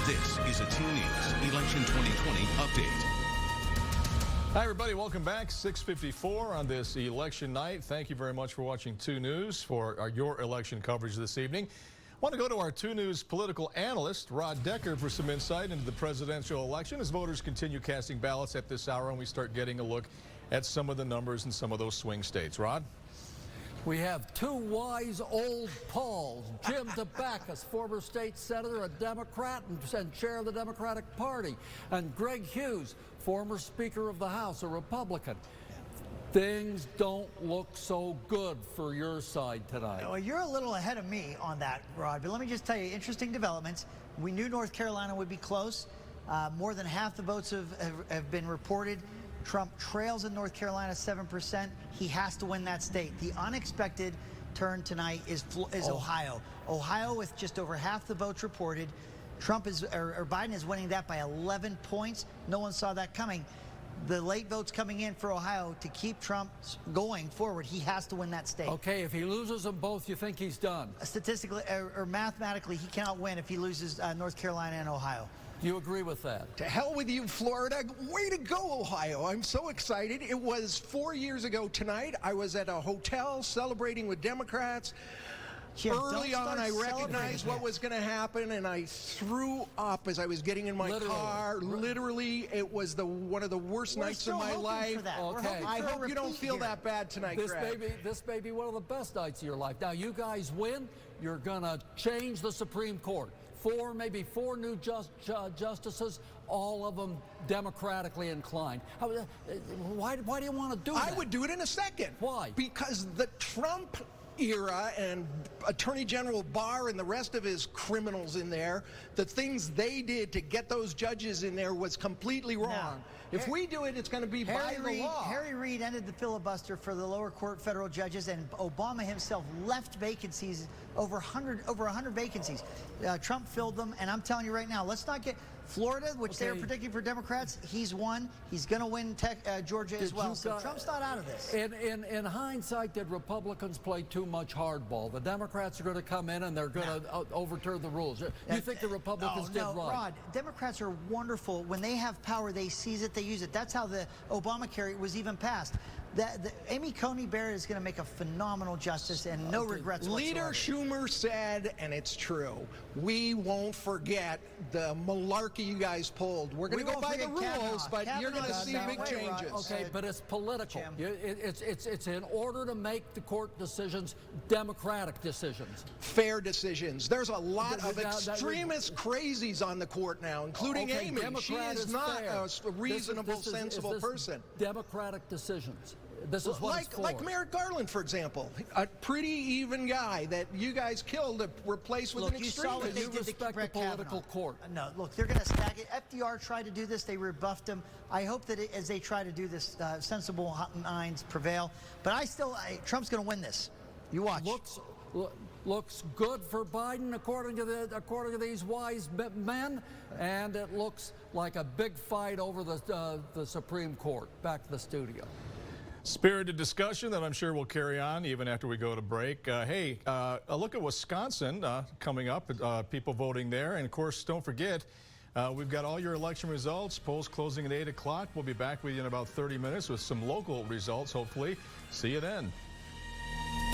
This is a 2 News Election 2020 update. Hi, everybody. Welcome back. 6:54 on this election night. Thank you very much for watching 2 News for your election coverage this evening. I want to go to our 2 News political analyst, Rod Decker, for some insight into the presidential election as voters continue casting ballots at this hour and we start getting a look at some of the numbers in some of those swing states. Rod? We have two wise old Pauls, Jim Tabakis, former state senator, a Democrat and chair of the Democratic Party, and Greg Hughes, former Speaker of the House, a Republican. Things don't look so good for your side tonight. Well, you're a little ahead of me on that, Rod, but let me just tell you, interesting developments. We knew North Carolina would be close. More than half the votes have been reported. Trump trails in North Carolina 7%. He has to win that state. The unexpected turn tonight is Ohio. Ohio, with just over half the votes reported. Biden is winning that by 11 points. No one saw that coming. The late votes coming in for Ohio to keep Trump going forward. He has to win that state. Okay, if he loses them both, you think he's done? Statistically or mathematically, he cannot win if he loses North Carolina and Ohio. Do you agree with that? To hell with you, Florida. Way to go, Ohio. I'm so excited. It was 4 years ago tonight. I was at a hotel celebrating with Democrats. Jim, early on, I recognized what was going to happen, and I threw up as I was getting in my car. Literally, it was one of the worst nights of my life. Okay. I hope you don't feel that bad tonight, Greg. This may be one of the best nights of your life. Now, you guys win. You're going to change the Supreme Court. Maybe four new justices, all of them democratically inclined. Why do you want to do that? I would do it in a second. Why? Because the Trump era and Attorney General Barr and the rest of his criminals in there, the things they did to get those judges in there was completely wrong. Now, if we do it, it's going to be by the law. Harry Reid ended the filibuster for the lower court federal judges, and Obama himself left vacancies, over 100 vacancies. Trump filled them, and I'm telling you right now, let's not get Florida, which they're predicting for Democrats. He's won. He's going to win Georgia as well. So Trump's not out of this. In hindsight, did Republicans play too much hardball? The Democrats are going to come in and they're going to overturn the rules. You think the Republicans did right? Rod, Democrats are wonderful. When they have power, they seize it, they use it. That's how the Obamacare was even passed. Amy Coney Barrett is going to make a phenomenal justice and no regrets whatsoever. Leader Schumer said, and it's true, we won't forget the malarkey you guys pulled. We're going to go by the rules, but you're going to see big changes. Okay, but it's political. It's in order to make the court decisions democratic decisions. Fair decisions. There's a lot of extremist crazies on the court now, including Amy. She is not a reasonable, sensible person. Democratic decisions. This is what it's for. Like Merrick Garland, for example, a pretty even guy that you guys killed to replace with an extremist. You saw what they did to respect the political court. No, look, they're going to stack it. FDR tried to do this. They rebuffed him. I hope that as they try to do this, sensible minds prevail. But Trump's going to win this. You watch. Looks good for Biden according to these wise men, and it looks like a big fight over the Supreme Court. Back to the studio. Spirited discussion that I'm sure will carry on even after we go to break. Hey, a look at Wisconsin coming up, people voting there. And, of course, don't forget, we've got all your election results, polls closing at 8 o'clock. We'll be back with you in about 30 minutes with some local results, hopefully. See you then.